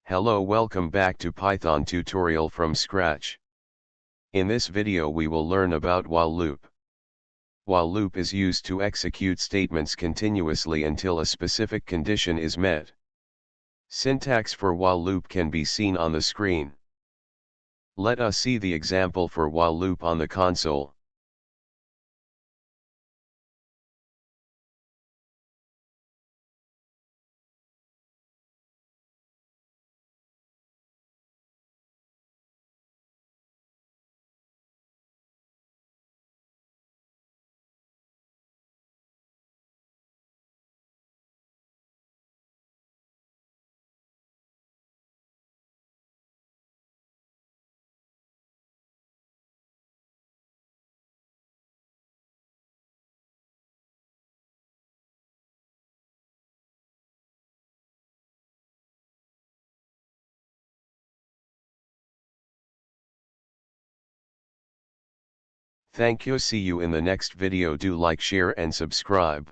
Hello, welcome back to Python tutorial from scratch. In this video we will learn about while loop. While loop is used to execute statements continuously until a specific condition is met. Syntax for while loop can be seen on the screen. Let us see the example for while loop on the console. Thank you. See you in the next video. Do like, share and subscribe.